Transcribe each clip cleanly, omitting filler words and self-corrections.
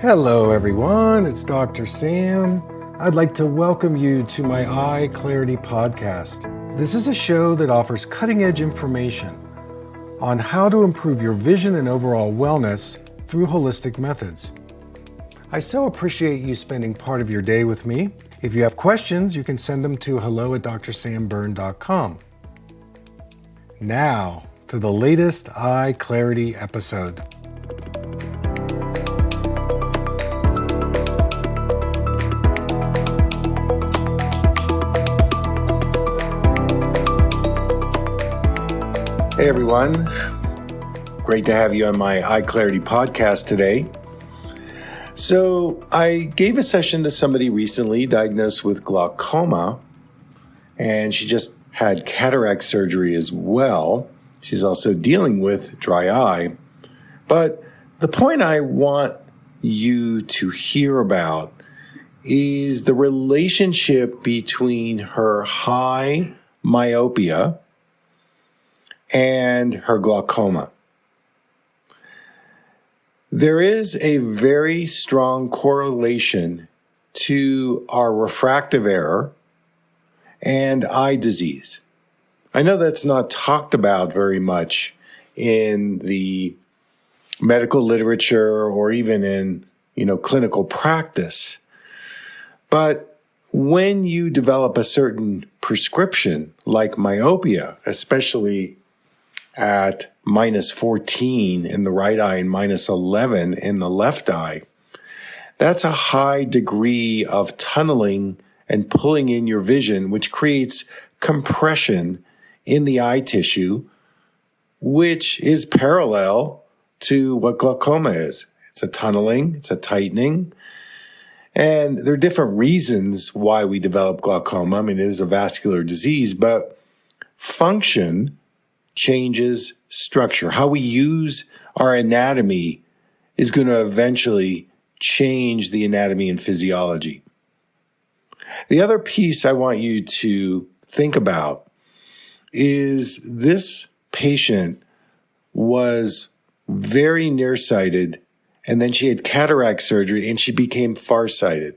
Hello everyone, it's Dr. Sam. I'd like to welcome you to my EyeClarity podcast. This is a show that offers cutting-edge information on how to improve your vision and overall wellness through holistic methods. I so appreciate you spending part of your day with me. If you have questions, you can send them to hello@drsambyrne.com. Now, to the latest EyeClarity episode. Hey everyone, great to have you on my EyeClarity podcast today. So I gave a session to somebody recently diagnosed with glaucoma, and she just had cataract surgery as well. She's also dealing with dry eye. But the point I want you to hear about is the relationship between her high myopia and her glaucoma. There is a very strong correlation to our refractive error and eye disease. I know that's not talked about very much in the medical literature or even in, clinical practice. But when you develop a certain prescription like myopia, especially at -14 in the right eye and -11 in the left eye, that's a high degree of tunneling and pulling in your vision, which creates compression in the eye tissue, which is parallel to what glaucoma is. It's a tunneling, it's a tightening, and there are different reasons why we develop glaucoma. I mean, it is a vascular disease, but function changes structure. How we use our anatomy is going to eventually change the anatomy and physiology. The other piece I want you to think about is this patient was very nearsighted, and then she had cataract surgery and she became farsighted.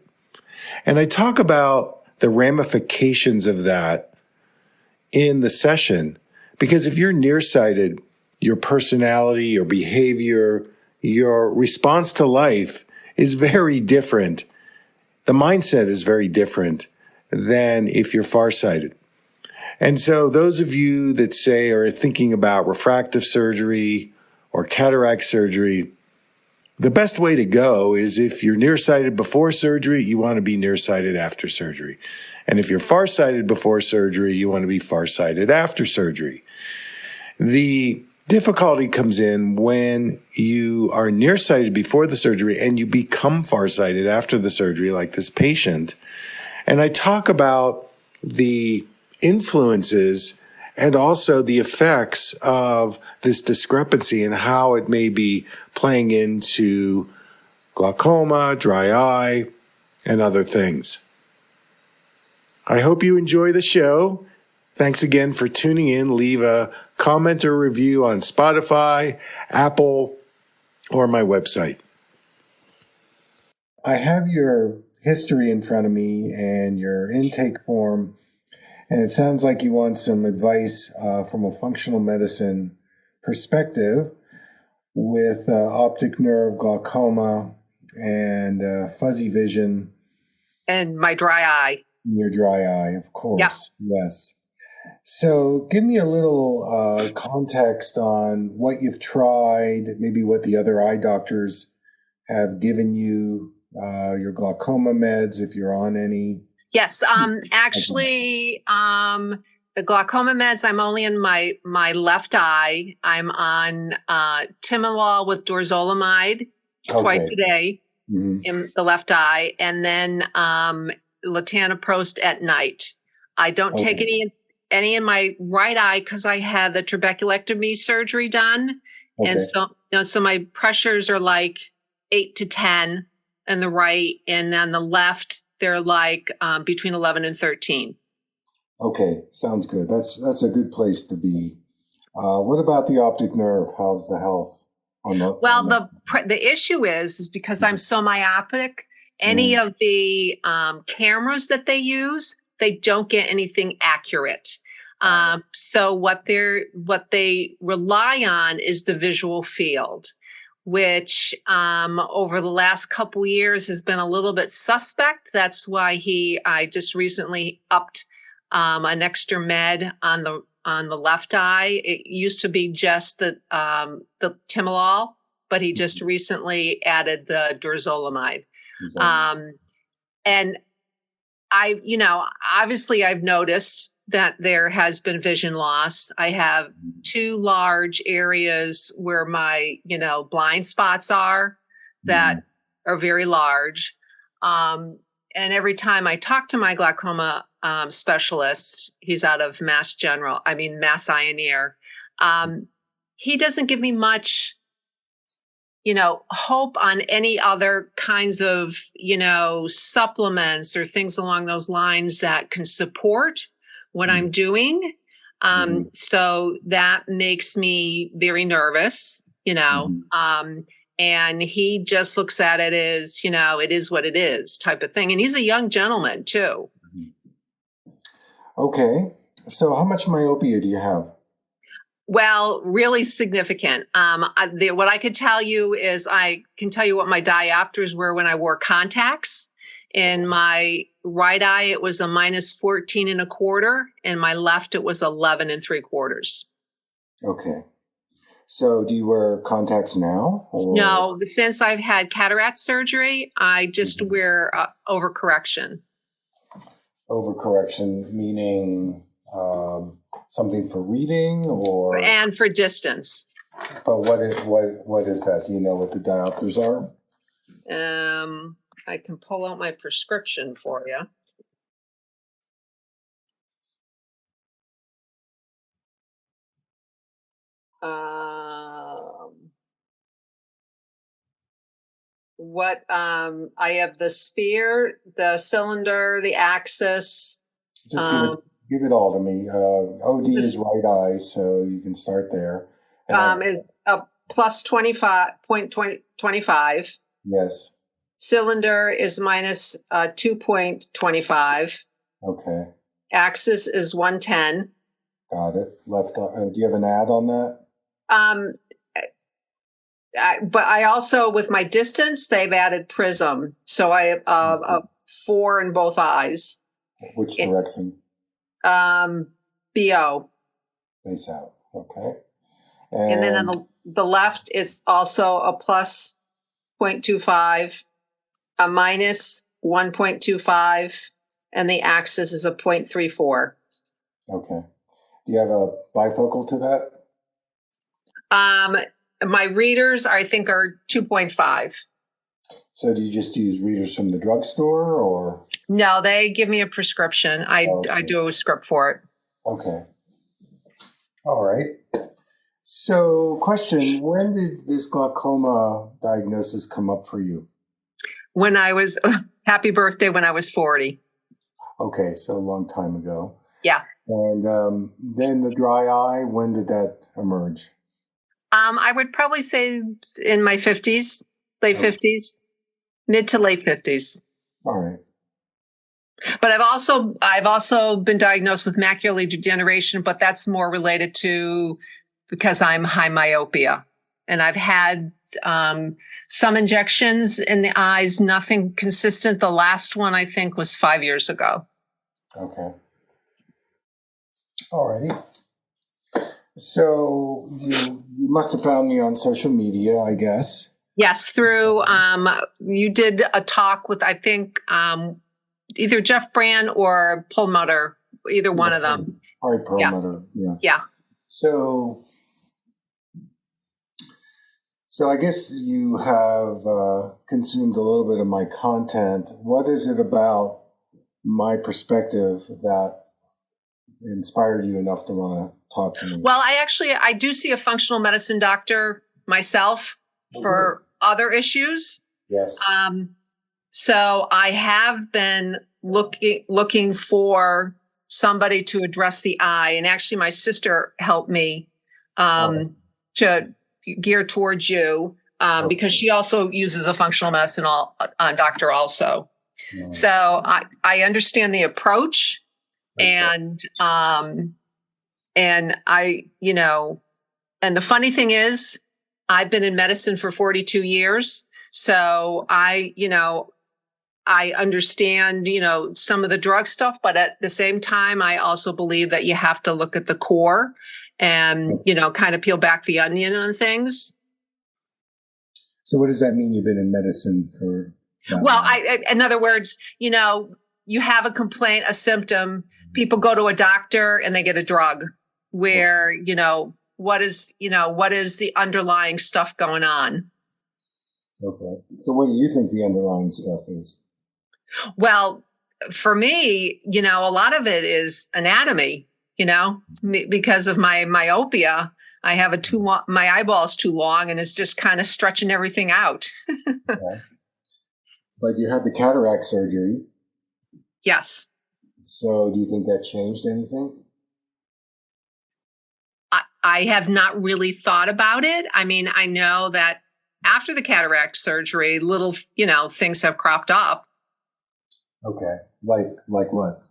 And I talk about the ramifications of that in the session. Because if you're nearsighted, your personality, your behavior, your response to life is very different. The mindset is very different than if you're farsighted. And so those of you that say are thinking about refractive surgery or cataract surgery, the best way to go is if you're nearsighted before surgery, you want to be nearsighted after surgery. And if you're farsighted before surgery, you want to be farsighted after surgery. The difficulty comes in when you are nearsighted before the surgery and you become farsighted after the surgery, like this patient. And I talk about the influences and also the effects of this discrepancy and how it may be playing into glaucoma, dry eye, and other things. I hope you enjoy the show. Thanks again for tuning in. Leave a comment or review on Spotify, Apple, or my website. I have your history in front of me and your intake form, and it sounds like you want some advice from a functional medicine perspective with optic nerve, glaucoma, and fuzzy vision. And my dry eye. Your dry eye, of course. Yeah. Yes. So give me a little context on what you've tried, maybe what the other eye doctors have given you, your glaucoma meds, if you're on any. Yes. Actually, the glaucoma meds, I'm only in my left eye. I'm on timolol with dorzolamide twice a day in the left eye, and then latanoprost at night. I don't take any in my right eye because I had the trabeculectomy surgery done. And so my pressures are like 8 to 10 in the right, and on the left, they're like between 11 and 13. Okay, sounds good. That's a good place to be. What about the optic nerve? How's the health? Well, the issue is because I'm so myopic, any of the cameras that they use, they don't get anything accurate. So what they rely on is the visual field, which over the last couple years has been a little bit suspect. That's why I just recently upped an extra med on the left eye. It used to be just the timolol, but he just recently added the dorzolamide. And obviously I've noticed that there has been vision loss. I have two large areas where my, blind spots are that are very large. And every time I talk to my glaucoma specialist, he's out of Mass Eye and Ear. He doesn't give me much, hope on any other kinds of, supplements or things along those lines that can support what I'm doing. So that makes me very nervous, and he just looks at it as, it is what it is type of thing. And he's a young gentleman too. Okay. So how much myopia do you have? Well, really significant. What I could tell you is I can tell you what my diopters were when I wore contacts. In my right eye, it was a -14.25. In my left, it was 11.75. Okay. So do you wear contacts now? Or? No, since I've had cataract surgery, I just wear overcorrection. Overcorrection meaning something for reading or? And for distance. But what is that? Do you know what the diopters are? I can pull out my prescription for you. I have the sphere, the cylinder, the axis. Just give it all to me. OD is right eye, so you can start there. Is a plus 25.25. Yes. Cylinder is minus 2.25. Okay. Axis is 110. Got it. Left. Do you have an ad on that? But I also, with my distance, they've added prism. So I have a 4 in both eyes. Which direction? BO. Face out. Okay. And then on the left is also a plus 0.25, a minus 1.25, and the axis is a 0.34. Okay. Do you have a bifocal to that? My readers, I think, are 2.5. So do you just use readers from the drugstore or? No, they give me a prescription. I do a script for it. Okay. All right. So question, when did this glaucoma diagnosis come up for you? When I was, happy birthday, when I was 40. Okay, so a long time ago. Yeah. And then the dry eye, when did that emerge? I would probably say in my 50s, late 50s, mid to late 50s. All right. But I've also been diagnosed with macular degeneration, but that's more related to because I'm high myopia. And I've had some injections in the eyes, nothing consistent. The last one, I think, was 5 years ago. Okay. All righty. So you must have found me on social media, I guess. Yes, through you did a talk with, I think, either Jeff Brand or Perlmutter, either one of them. All right, Perlmutter. Yeah. So I guess you have consumed a little bit of my content. What is it about my perspective that inspired you enough to want to talk to me? Well, I do see a functional medicine doctor myself for other issues. Yes. So I have been looking for somebody to address the eye, and actually my sister helped me to geared towards you because she also uses a functional medicine doctor also. Right. So I understand the approach, and I, you know, and the funny thing is, I've been in medicine for 42 years, so I understand, some of the drug stuff, but at the same time, I also believe that you have to look at the core and, kind of peel back the onion on things. So what does that mean, you've been in medicine for? Well, in other words, you have a complaint, a symptom, people go to a doctor and they get a drug where, what is the underlying stuff going on? Okay. So what do you think the underlying stuff is? Well, for me, a lot of it is anatomy, because of my myopia. I have my eyeball's too long and it's just kind of stretching everything out. Okay. But you had the cataract surgery. Yes. So do you think that changed anything? I have not really thought about it. I mean, I know that after the cataract surgery, little, things have cropped up. Okay. Like what?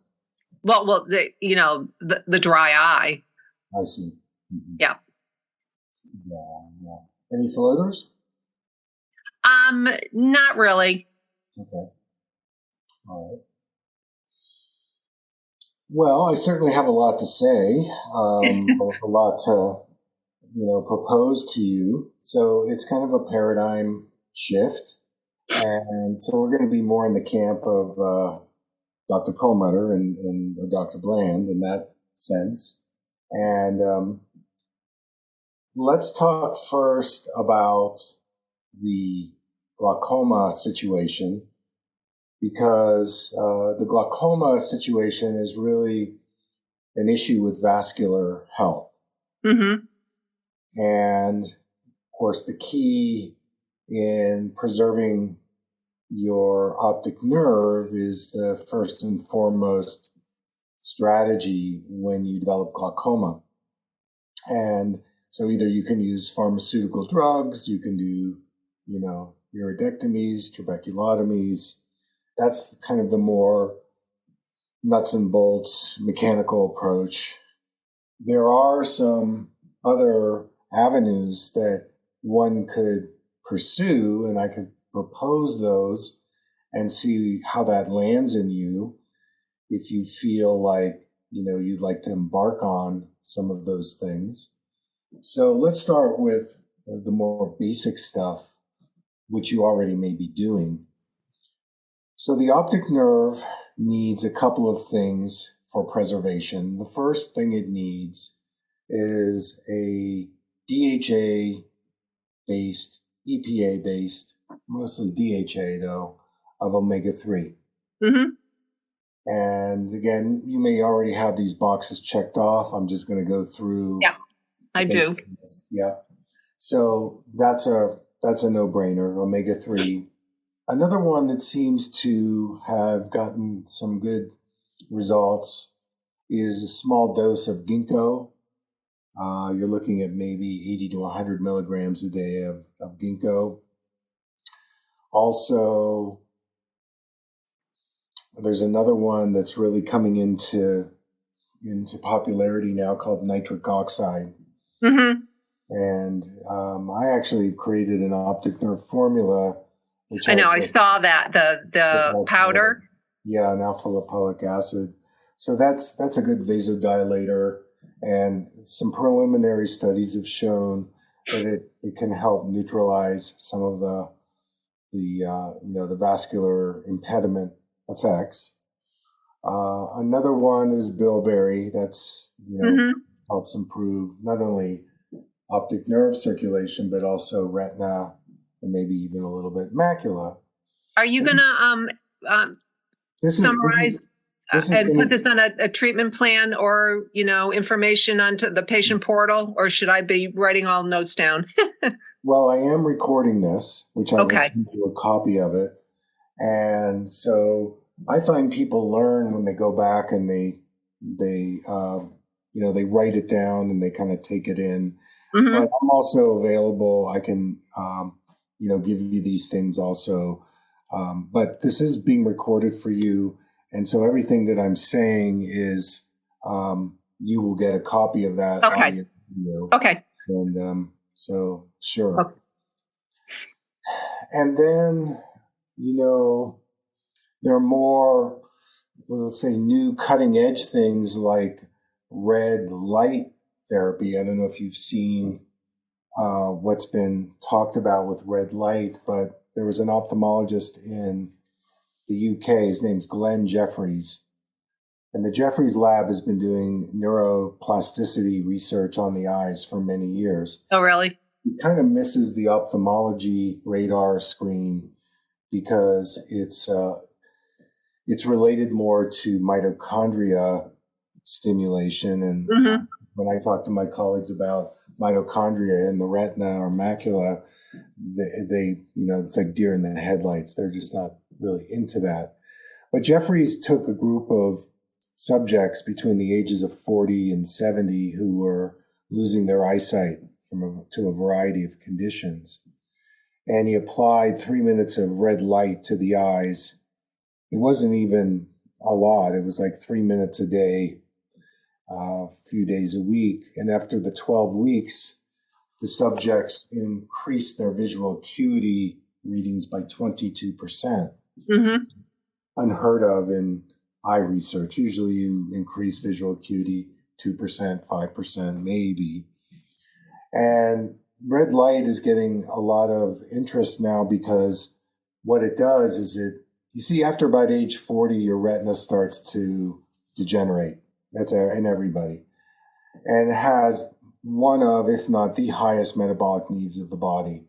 Well, the dry eye. I see. Mm-hmm. Yeah. Yeah. Any floaters? Not really. Okay. All right. Well, I certainly have a lot to say, a lot to, propose to you. So it's kind of a paradigm shift. And so we're going to be more in the camp of Dr. Perlmutter and Dr. Bland in that sense. And let's talk first about the glaucoma situation, because the glaucoma situation is really an issue with vascular health. Mm-hmm. And of course, the key in preserving your optic nerve is the first and foremost strategy when you develop glaucoma. And so either you can use pharmaceutical drugs, you can do, iridectomies, trabeculotomies. That's kind of the more nuts and bolts mechanical approach. There are some other avenues that one could pursue, and I could propose those and see how that lands in you if you feel like, you'd like to embark on some of those things. So let's start with the more basic stuff, which you already may be doing. So the optic nerve needs a couple of things for preservation. The first thing it needs is a DHA-based, EPA-based, mostly DHA though, of omega-3. Mm-hmm. And again, you may already have these boxes checked off. I'm just going to go through. Yeah, I do. Yeah. So that's a no-brainer, omega-3. Another one that seems to have gotten some good results is a small dose of ginkgo. You're looking at maybe 80 to 100 milligrams a day of ginkgo. Also, there's another one that's really coming into popularity now called nitric oxide. Mm-hmm. And I actually created an optic nerve formula. Which I know, I saw that, the powder. Yeah, and alpha-lipoic acid. So that's a good vasodilator. And some preliminary studies have shown that it can help neutralize some of the vascular impediment effects. Another one is bilberry. That's helps improve not only optic nerve circulation but also retina and maybe even a little bit macula. Are you going to summarize and put this on a treatment plan or information onto the patient portal, or should I be writing all notes down? Well, I am recording this, which I will send you a copy of it. And so I find people learn when they go back and they write it down and they kind of take it in. But I'm also available. I can, give you these things also. But this is being recorded for you. And so everything that I'm saying is you will get a copy of that audio video. Okay. And so, sure. Okay. And then, there are more, let's say, new cutting edge things like red light therapy. I don't know if you've seen what's been talked about with red light, but there was an ophthalmologist in the UK. His name's Glenn Jeffries. And the Jeffries lab has been doing neuroplasticity research on the eyes for many years. Oh, really? It kind of misses the ophthalmology radar screen because it's related more to mitochondria stimulation. And when I talk to my colleagues about mitochondria in the retina or macula, they it's like deer in the headlights. They're just not really into that. But Jeffries took a group of subjects between the ages of 40 and 70 who were losing their eyesight to a variety of conditions. And he applied 3 minutes of red light to the eyes. It wasn't even a lot. It was like 3 minutes a day, a few days a week. And after the 12 weeks, the subjects increased their visual acuity readings by 22%. Unheard of in eye research. Usually you increase visual acuity 2%, 5%, maybe. And red light is getting a lot of interest now because what it does is you see, after about age 40, your retina starts to degenerate. That's in everybody. And it has one of, if not the highest metabolic needs of the body.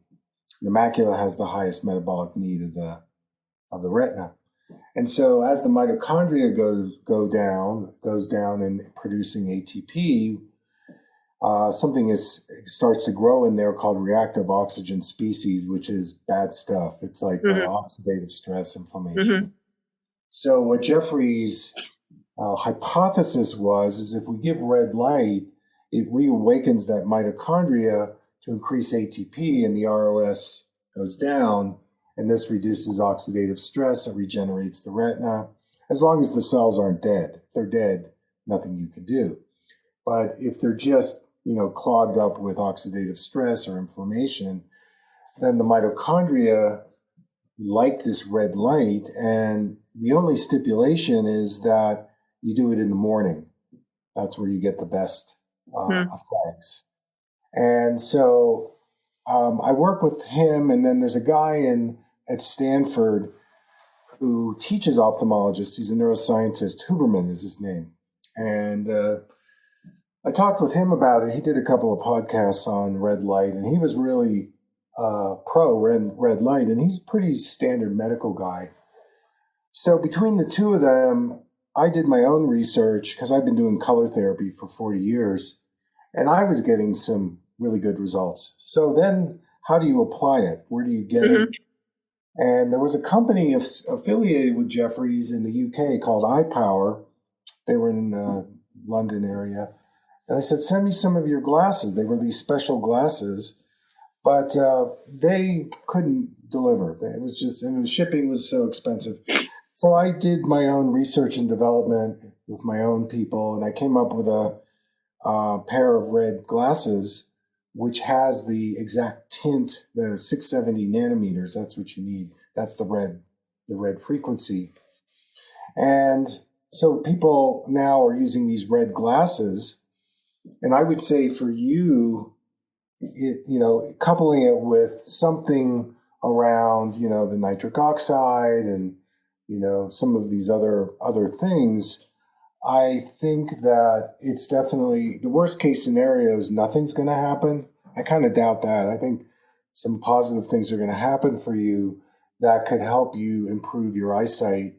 The macula has the highest metabolic need of the retina. And so as the mitochondria goes down in producing ATP, something starts to grow in there called reactive oxygen species, which is bad stuff. It's like oxidative stress inflammation. So what Jeffrey's hypothesis is if we give red light, it reawakens that mitochondria to increase ATP, and the ROS goes down, and this reduces oxidative stress. It regenerates the retina, as long as the cells aren't dead. If they're dead, nothing you can do. But if they're just clogged up with oxidative stress or inflammation, then the mitochondria like this red light, and the only stipulation is that you do it in the morning. That's where you get the best effects. And so I work with him, and then there's a guy at Stanford who teaches ophthalmologists. He's a neuroscientist. Huberman is his name. And I talked with him about it. He did a couple of podcasts on red light, and he was really pro red light, and he's a pretty standard medical guy. So between the two of them, I did my own research because I've been doing color therapy for 40 years, and I was getting some really good results. So then how do you apply it? Where do you get it? And there was a company affiliated with Jeffries in the UK called iPower. They were in the London area. And I said, send me some of your glasses. They were these special glasses, but they couldn't deliver. It was just, and the shipping was so expensive. So I did my own research and development with my own people, and I came up with a pair of red glasses, which has the exact tint, the 670 nanometers. That's what you need. That's the red frequency. And so people now are using these red glasses. And I would say for you, coupling it with something around, the nitric oxide and, some of these other things, I think that it's definitely the worst case scenario is nothing's going to happen. I kind of doubt that. I think some positive things are going to happen for you that could help you improve your eyesight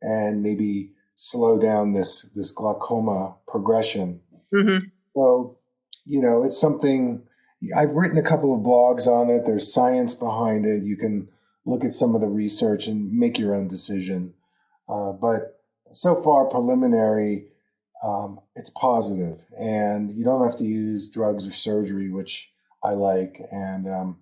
and maybe slow down this glaucoma progression. So, it's something I've written a couple of blogs on it. There's science behind it. You can look at some of the research and make your own decision. But so far, preliminary, it's positive, and you don't have to use drugs or surgery, which I like. And,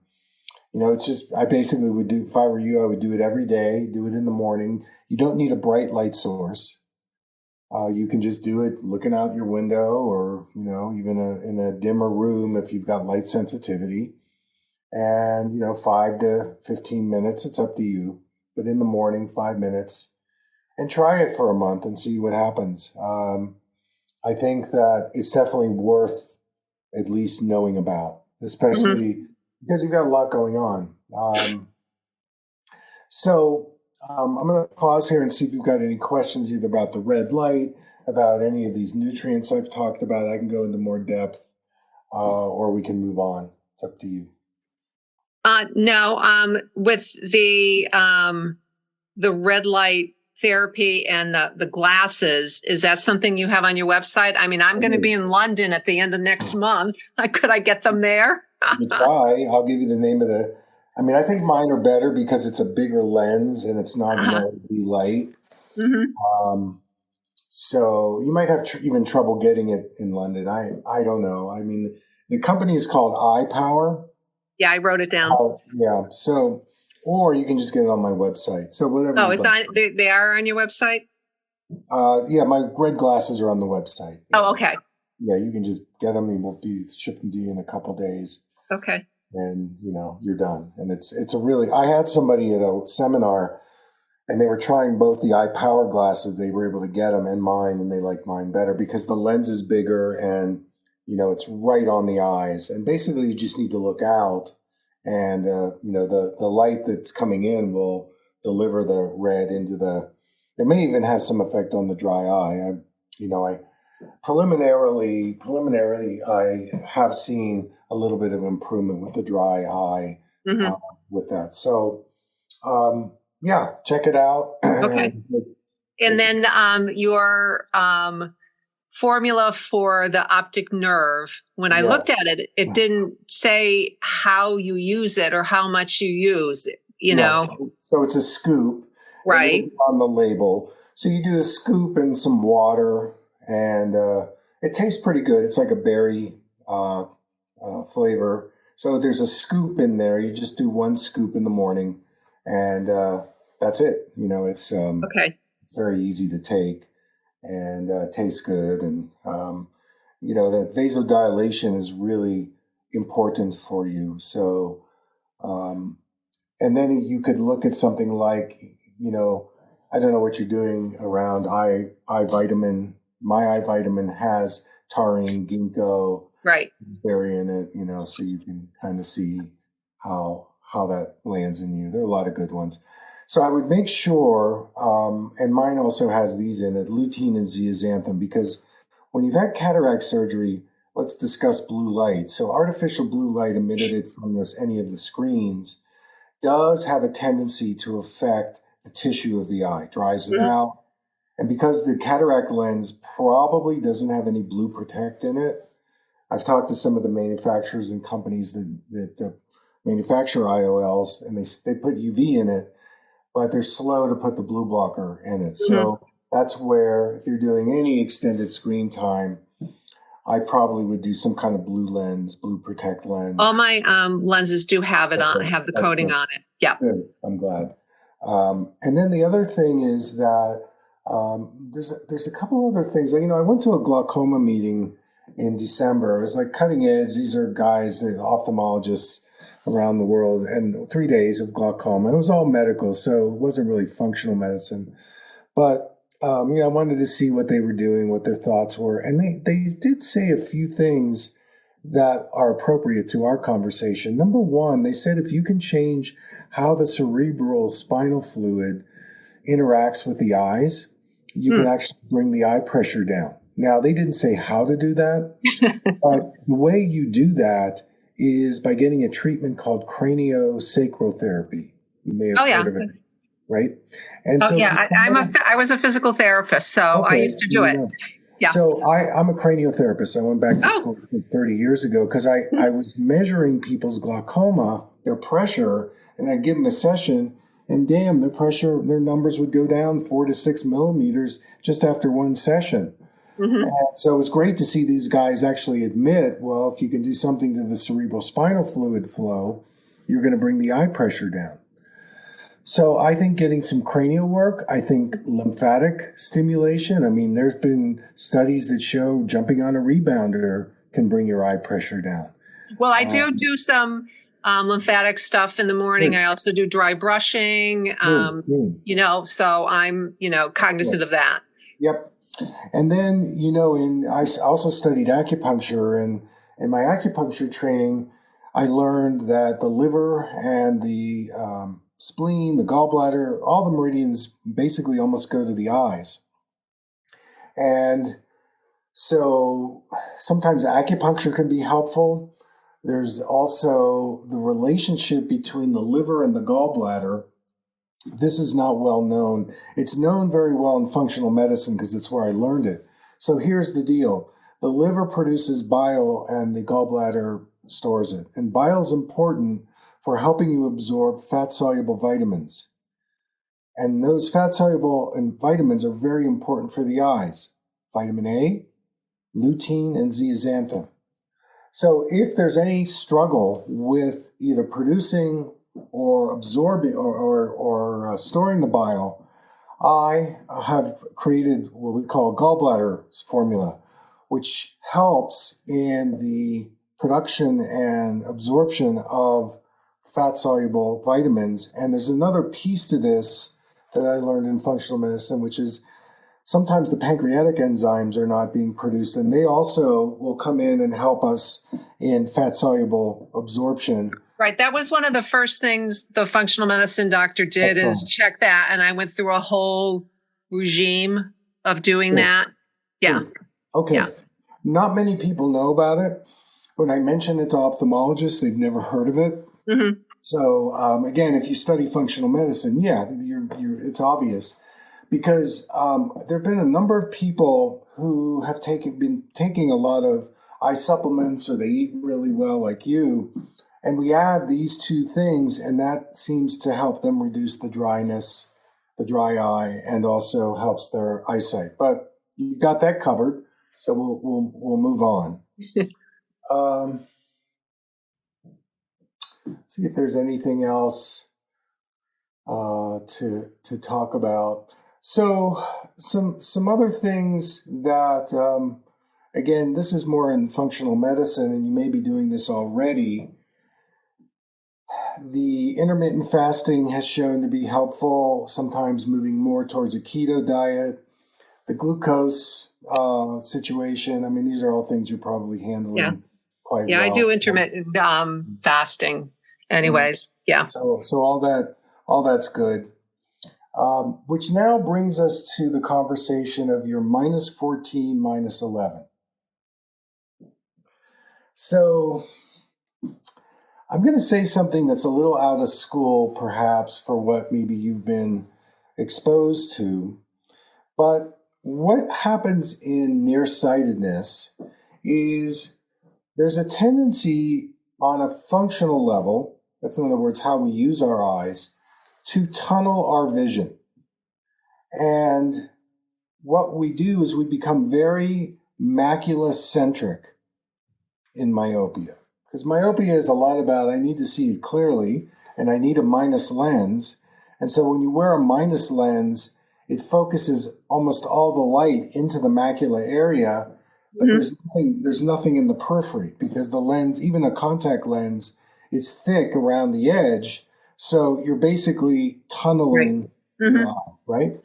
it's just, I basically would do, if I were you, I would do it every day, do it in the morning. You don't need a bright light source. You can just do it looking out your window or, even in a dimmer room if you've got light sensitivity. And, 5 to 15 minutes, it's up to you. But in the morning, 5 minutes, and try it for a month and see what happens. I think that it's definitely worth at least knowing about, especially because you've got a lot going on. I'm going to pause here and see if you've got any questions either about the red light, about any of these nutrients I've talked about. I can go into more depth, or we can move on. It's up to you. No, with the red light therapy and the glasses, is that something you have on your website? I mean, I'm going to be in London at the end of next month. Could I get them there? You try. I'll give you the name of I think mine are better because it's a bigger lens and it's not LED light. So you might have even trouble getting it in London. I don't know. I mean, the company is called iPower. Yeah, I wrote it down. Yeah. So, or you can just get it on my website. So whatever. Oh, they are on your website? Yeah, my red glasses are on the website. Oh, okay. Yeah, you can just get them and we'll be shipping to you in a couple days. Okay. And, you're done. And it's a really, I had somebody at a seminar and they were trying both the iPower glasses. They were able to get them and mine, and they like mine better because the lens is bigger and, it's right on the eyes. And basically you just need to look out and, the light that's coming in will deliver the red into it may even have some effect on the dry eye. Preliminarily, I have seen a little bit of improvement with the dry eye with that. So, check it out. Okay. And then your formula for the optic nerve, when I looked at it, it didn't say how you use it or how much you use, So it's a scoop. Right. On the label. So you do a scoop and some water, and it tastes pretty good. It's like a berry flavor. So there's a scoop in there. You just do one scoop in the morning, and that's it. It's okay. It's very easy to take, and tastes good. And that vasodilation is really important for you. So, and then you could look at something like, I don't know what you're doing around eye vitamin. My eye vitamin has taurine, ginkgo, right, berry in it, so you can kind of see how that lands in you. There are a lot of good ones. So I would make sure, and mine also has these in it, lutein and zeaxanthin, because when you've had cataract surgery, let's discuss blue light. So artificial blue light emitted from any of the screens does have a tendency to affect the tissue of the eye, dries it out. And because the cataract lens probably doesn't have any blue protect in it, I've talked to some of the manufacturers and companies that manufacture IOLs, and they put UV in it, but they're slow to put the blue blocker in it. So that's where, if you're doing any extended screen time, I probably would do some kind of blue lens, blue protect lens. All my lenses do have it on, have the coating on it. Yeah. Good. I'm glad. And then the other thing is that there's a couple other things. I went to a glaucoma meeting in December. It was like cutting edge. These are guys, the ophthalmologists around the world, and 3 days of glaucoma. It was all medical, so it wasn't really functional medicine. But I wanted to see what they were doing, what their thoughts were. And they did say a few things that are appropriate to our conversation. Number one, they said if you can change how the cerebral spinal fluid interacts with the eyes, you can actually bring the eye pressure down. Now, they didn't say how to do that, but the way you do that is by getting a treatment called craniosacral therapy. You may have heard of it. Right. And I was a physical therapist, so I used to do it. Yeah. So I'm a craniotherapist. I went back to school 30 years ago because I was measuring people's glaucoma, their pressure, and I'd give them a session, and damn, their numbers would go down 4 to 6 millimeters just after one session. And so it was great to see these guys actually admit, well, if you can do something to the cerebral spinal fluid flow, you're going to bring the eye pressure down. So I think getting some cranial work, I think lymphatic stimulation. I mean, there's been studies that show jumping on a rebounder can bring your eye pressure down. Well, I do some lymphatic stuff in the morning. I also do dry brushing, so I'm, cognizant of that. Yep. And then, I also studied acupuncture, and in my acupuncture training, I learned that the liver and the spleen, the gallbladder, all the meridians basically almost go to the eyes. And so sometimes acupuncture can be helpful. There's also the relationship between the liver and the gallbladder. This is not well known. It's known very well in functional medicine because it's where I learned it. So here's the deal. The liver produces bile and the gallbladder stores it. And bile is important for helping you absorb fat-soluble vitamins. And those fat-soluble vitamins are very important for the eyes. Vitamin A, lutein, and zeaxanthin. So if there's any struggle with either producing or absorbing or storing the bile, I have created what we call gallbladder formula, which helps in the production and absorption of fat-soluble vitamins. And there's another piece to this that I learned in functional medicine, which is sometimes the pancreatic enzymes are not being produced, and they also will come in and help us in fat-soluble absorption. Right. That was one of the first things the functional medicine doctor did is check that. And I went through a whole regime of doing that. Yeah. Okay. Yeah. Not many people know about it. When I mention it to ophthalmologists, they've never heard of it. So again, if you study functional medicine, it's obvious. Because there have been a number of people who have been taking a lot of eye supplements, or they eat really well like you, and we add these two things, and that seems to help them reduce the dryness, the dry eye, and also helps their eyesight. But you've got that covered, so we'll move on. Let's see if there's anything else to talk about. So some other things that, again, this is more in functional medicine, and you may be doing this already. The intermittent fasting has shown to be helpful, sometimes moving more towards a keto diet. The glucose situation, I mean, these are all things you're probably handling quite well. Yeah, I do intermittent fasting anyways. So all that's good. Which now brings us to the conversation of your -14, -11. So I'm going to say something that's a little out of school, perhaps, for what maybe you've been exposed to. But what happens in nearsightedness is there's a tendency on a functional level, that's in other words, how we use our eyes, to tunnel our vision. And what we do is we become very macula-centric in myopia. Because myopia is a lot about I need to see it clearly, and I need a minus lens. And so when you wear a minus lens, it focuses almost all the light into the macula area, but there's nothing in the periphery, because the lens, even a contact lens, it's thick around the edge. So you're basically tunneling your eye, right?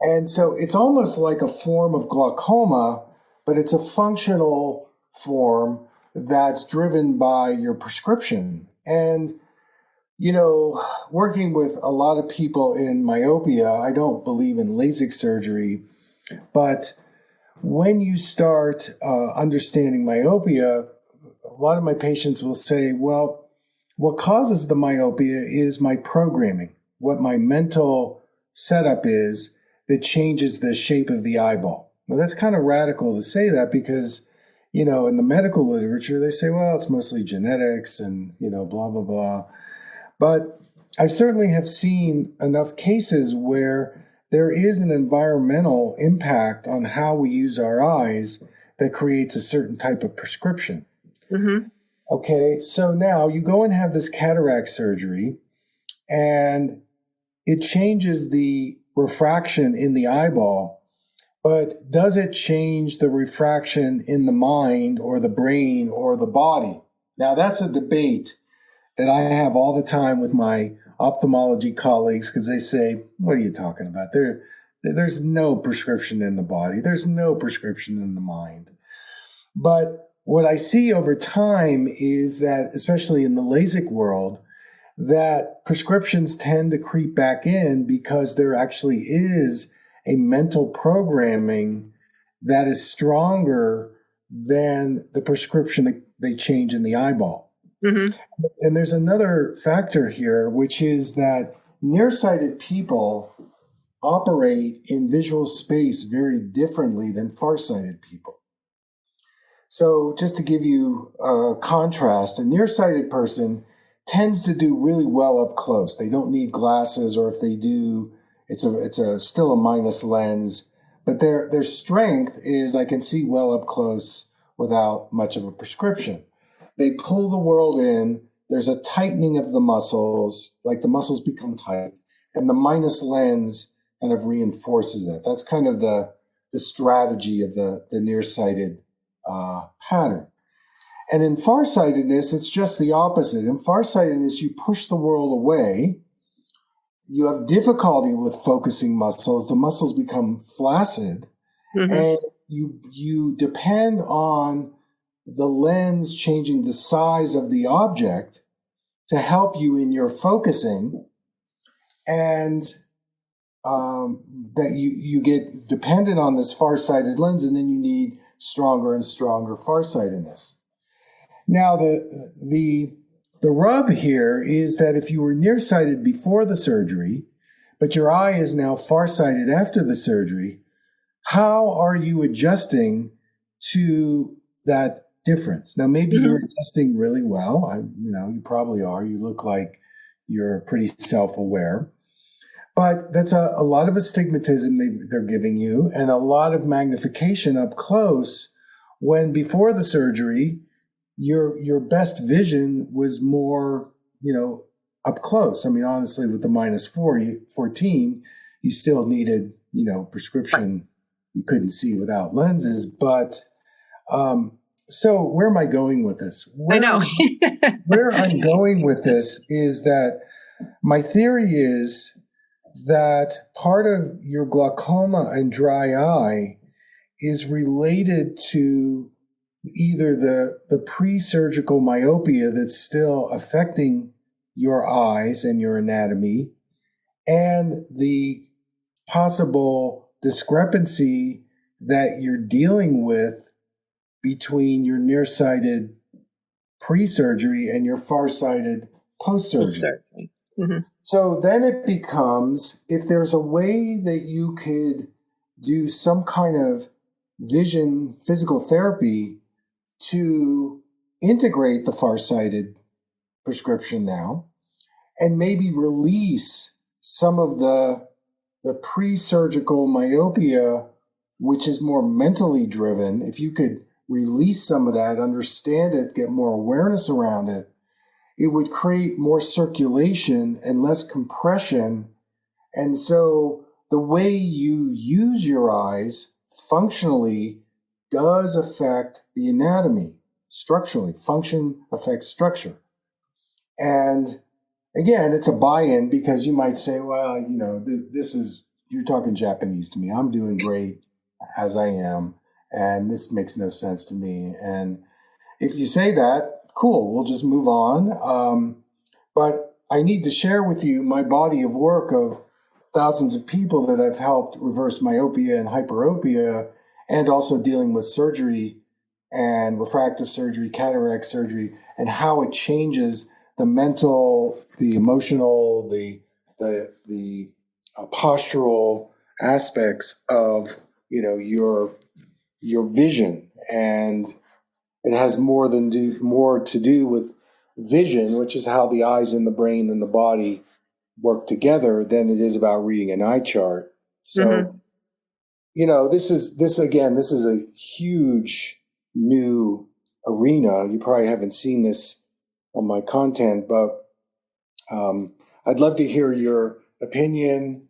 And so it's almost like a form of glaucoma, but it's a functional form that's driven by your prescription. And, working with a lot of people in myopia, I don't believe in LASIK surgery, but when you start understanding myopia, a lot of my patients will say, well, what causes the myopia is my programming, what my mental setup is that changes the shape of the eyeball. Well, that's kind of radical to say that because, in the medical literature, they say, well, it's mostly genetics and, blah, blah, blah. But I certainly have seen enough cases where there is an environmental impact on how we use our eyes that creates a certain type of prescription. Mm-hmm. Okay, so now you go and have this cataract surgery, and it changes the refraction in the eyeball, but does it change the refraction in the mind or the brain or the body? Now, that's a debate that I have all the time with my ophthalmology colleagues, because they say, what are you talking about? There's no prescription in the body. There's no prescription in the mind. But what I see over time is that, especially in the LASIK world, that prescriptions tend to creep back in because there actually is a mental programming that is stronger than the prescription that they change in the eyeball. Mm-hmm. And there's another factor here, which is that nearsighted people operate in visual space very differently than farsighted people. So just to give you a contrast, a nearsighted person tends to do really well up close. They don't need glasses, or if they do, it's still a minus lens. But their strength is I can see well up close without much of a prescription. They pull the world in. There's a tightening of the muscles, like the muscles become tight, and the minus lens kind of reinforces it. That's kind of the strategy of the nearsighted pattern. And in farsightedness, it's just the opposite. In farsightedness, you push the world away. You have difficulty with focusing muscles. The muscles become flaccid. Mm-hmm. And you depend on the lens changing the size of the object to help you in your focusing. And that you get dependent on this farsighted lens, and then you need stronger and stronger farsightedness. Now, the rub here is that if you were nearsighted before the surgery, but your eye is now farsighted after the surgery, how are you adjusting to that difference? Now, maybe you're adjusting really well. You probably are. You look like you're pretty self-aware. But that's a lot of astigmatism they're giving you, and a lot of magnification up close, when before the surgery, your best vision was more, up close. I mean, honestly, with the minus 14, you still needed, prescription. You couldn't see without lenses. But so where am I going with this? I know. Where I'm going with this is that my theory is that part of your glaucoma and dry eye is related to either the pre-surgical myopia that's still affecting your eyes and your anatomy, and the possible discrepancy that you're dealing with between your nearsighted pre-surgery and your farsighted post-surgery. Mm-hmm. So then it becomes, if there's a way that you could do some kind of vision physical therapy to integrate the farsighted prescription now, and maybe release some of the pre-surgical myopia, which is more mentally driven, if you could release some of that, understand it, get more awareness around it, it would create more circulation and less compression. And so the way you use your eyes functionally does affect the anatomy structurally. Function affects structure. And again, it's a buy-in, because you might say, well, you're talking Japanese to me. I'm doing great as I am, and this makes no sense to me. And if you say that, cool, we'll just move on. But I need to share with you my body of work of thousands of people that I've helped reverse myopia and hyperopia, and also dealing with surgery and refractive surgery, cataract surgery, and how it changes the mental, the emotional, the postural aspects of your vision. And it has more to do with vision, which is how the eyes and the brain and the body work together, than it is about reading an eye chart. So, this is a huge new arena. You probably haven't seen this on my content, but I'd love to hear your opinion,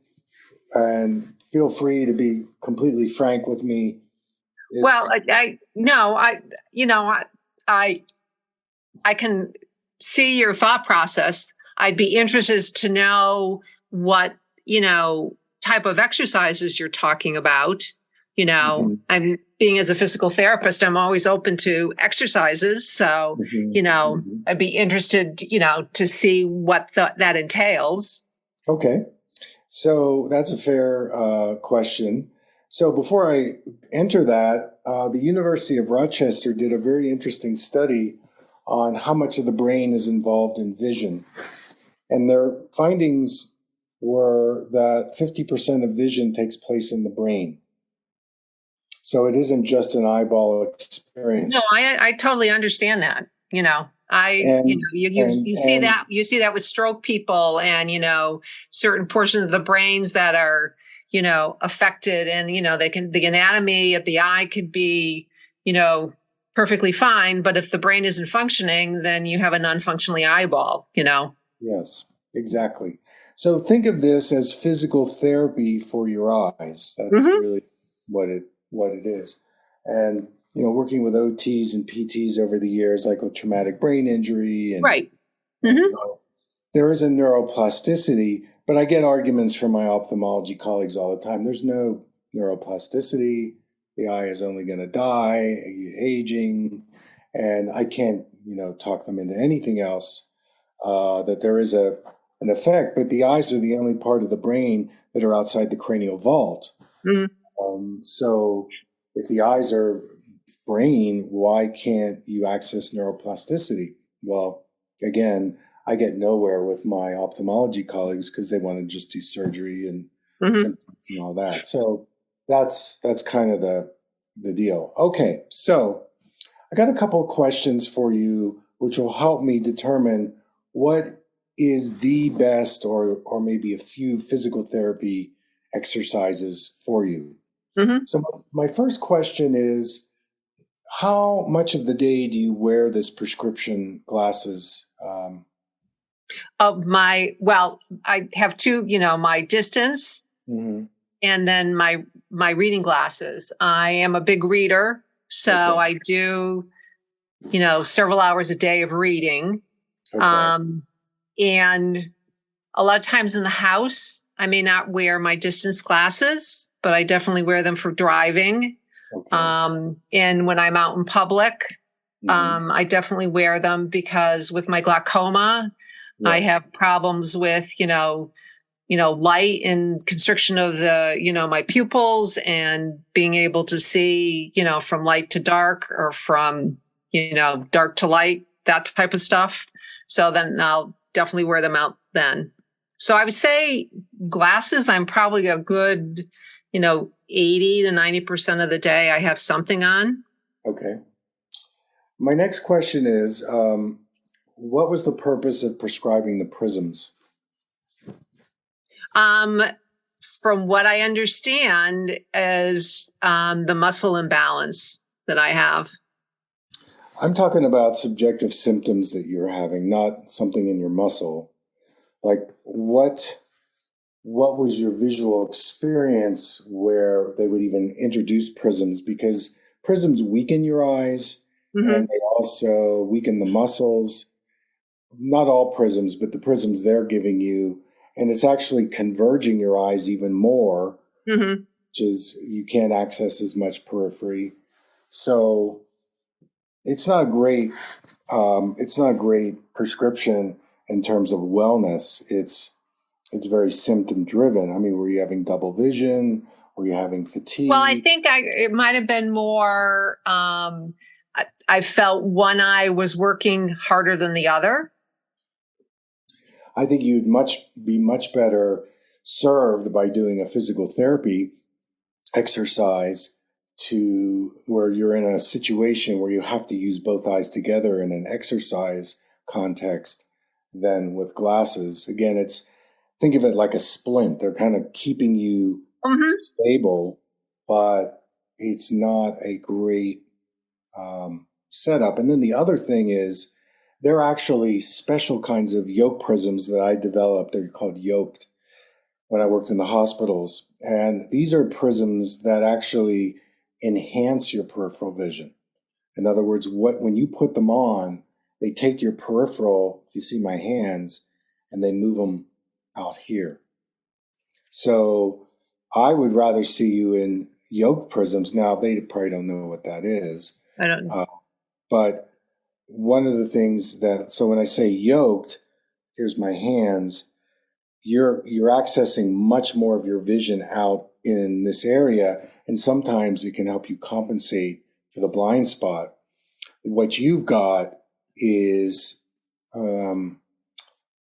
and feel free to be completely frank with me. Well, I can see your thought process. I'd be interested to know what, type of exercises you're talking about. I'm being as a physical therapist, I'm always open to exercises. So, I'd be interested, to see what that entails. Okay. So that's a fair question. So before I enter that, the University of Rochester did a very interesting study on how much of the brain is involved in vision. And their findings were that 50% of vision takes place in the brain. So it isn't just an eyeball experience. No, I totally understand that. You see that with stroke people, and certain portions of the brains that are affected, and the anatomy of the eye could be perfectly fine, but if the brain isn't functioning, then you have a non-functioning eyeball. Yes, exactly. So think of this as physical therapy for your eyes. That's really what it is. And working with OTs and PTs over the years, like with traumatic brain injury, and right. There is a neuroplasticity, but I get arguments from my ophthalmology colleagues all the time. There's no neuroplasticity. The eye is only going to die, aging, and I can't, talk them into anything else. That there is an effect, but the eyes are the only part of the brain that are outside the cranial vault. So if the eyes are brain, why can't you access neuroplasticity? Well, again, I get nowhere with my ophthalmology colleagues because they want to just do surgery and symptoms and all that. So that's kind of the deal. Okay, so I got a couple of questions for you, which will help me determine what is the best or maybe a few physical therapy exercises for you. So my first question is, how much of the day do you wear this prescription glasses? I have two, my distance and then my reading glasses. I am a big reader, so I do, several hours a day of reading. And a lot of times in the house, I may not wear my distance glasses, but I definitely wear them for driving. And when I'm out in public, I definitely wear them because with my glaucoma, I have problems with, light and constriction of the, my pupils, and being able to see, from light to dark, or from, dark to light, that type of stuff. So then I'll definitely wear them out then. So I would say glasses, I'm probably a good, 80 to 90% of the day I have something on. Okay. My next question is, what was the purpose of prescribing the prisms? From what I understand is the muscle imbalance that I have. I'm talking about subjective symptoms that you're having, not something in your muscle. Like what was your visual experience where they would even introduce prisms? Because prisms weaken your eyes and they also weaken the muscles. Not all prisms, but the prisms they're giving you. And it's actually converging your eyes even more, which is you can't access as much periphery. So it's not great. It's not a great prescription in terms of wellness. It's very symptom driven. I mean, were you having double vision? Were you having fatigue? Well, I think it might have been more. I felt one eye was working harder than the other. I think you'd be much better served by doing a physical therapy exercise to where you're in a situation where you have to use both eyes together in an exercise context than with glasses. Again, think of it like a splint. They're kind of keeping you stable, but it's not a great setup. And then the other thing is there are actually special kinds of yoke prisms that I developed. They're called yoked when I worked in the hospitals. And these are prisms that actually enhance your peripheral vision. In other words, when you put them on, they take your peripheral, if you see my hands, and they move them out here. So I would rather see you in yoke prisms. Now, they probably don't know what that is. I don't know. But one of the things so when I say yoked, here's my hands, you're accessing much more of your vision out in this area. And sometimes it can help you compensate for the blind spot. What you've got is,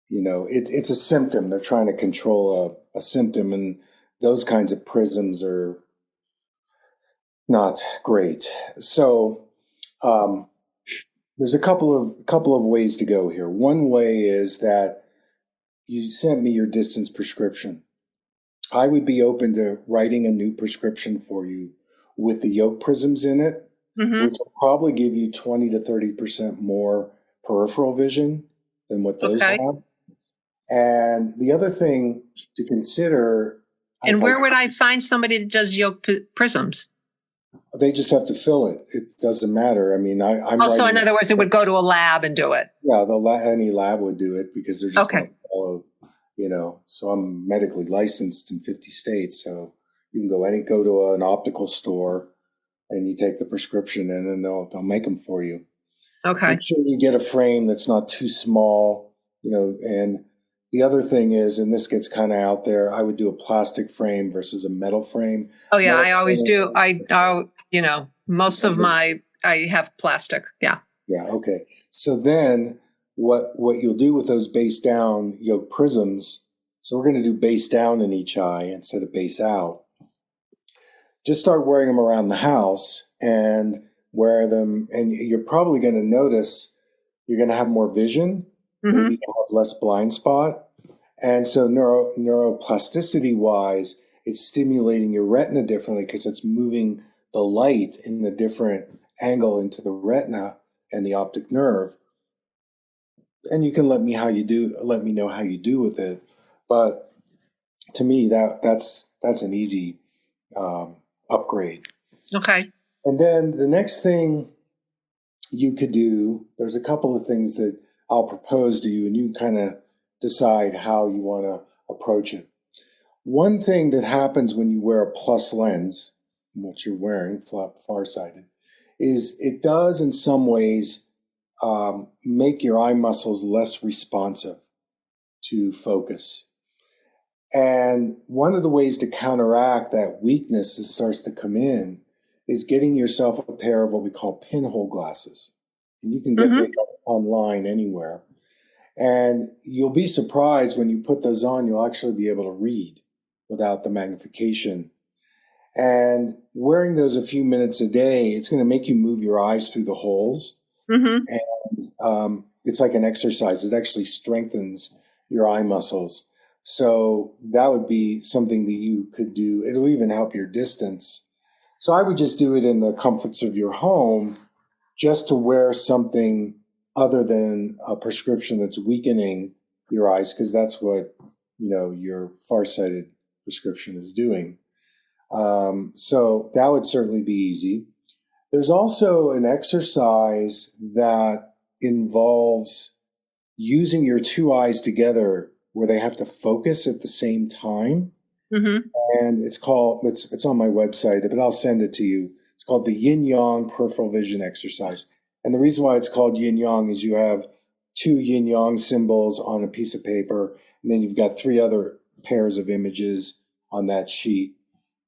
it's a symptom. They're trying to control a symptom, and those kinds of prisms are not great. So there's a couple of ways to go here. One way is that you sent me your distance prescription. I would be open to writing a new prescription for you with the yoke prisms in it, which will probably give you 20 to 30% more peripheral vision than what those have. And the other thing to consider. And where would I find somebody that does yoke prisms? They just have to fill it. It doesn't matter. I mean, I'm. So in other words, it would go to a lab and do it. Yeah, any lab would do it because they're just going to follow. So I'm medically licensed in 50 states, so you can go to an optical store and you take the prescription in, and they'll make them for you. Okay. Make sure you get a frame that's not too small. And the other thing is, and this gets kind of out there, I would do a plastic frame versus a metal frame. Oh yeah, I always do. Most of I have plastic. Yeah. Yeah. Okay. So then what you'll do with those base down yoke prisms, so we're going to do base down in each eye instead of base out. Just start wearing them around the house and wear them, and you're probably going to notice you're going to have more vision, maybe you'll have less blind spot. And so neuroplasticity wise, it's stimulating your retina differently because it's moving the light in a different angle into the retina and the optic nerve. And you can let me know how you do with it. But to me, that's an easy upgrade. Okay. And then the next thing you could do, there's a couple of things that I'll propose to you, and you can kind of decide how you want to approach it. One thing that happens when you wear a plus lens, what you're wearing, farsighted, is it does in some ways make your eye muscles less responsive to focus. And one of the ways to counteract that weakness that starts to come in is getting yourself a pair of what we call pinhole glasses. And you can get those online anywhere. And you'll be surprised when you put those on, you'll actually be able to read without the magnification. And wearing those a few minutes a day, it's going to make you move your eyes through the holes. And it's like an exercise. It actually strengthens your eye muscles. So that would be something that you could do. It'll even help your distance. So I would just do it in the comforts of your home, just to wear something other than a prescription that's weakening your eyes, because that's what your farsighted prescription is doing. So that would certainly be easy. There's also an exercise that involves using your two eyes together where they have to focus at the same time. And it's on my website, but I'll send it to you. It's called the yin-yang peripheral vision exercise. And the reason why it's called yin-yang is you have two yin-yang symbols on a piece of paper, and then you've got three other pairs of images on that sheet.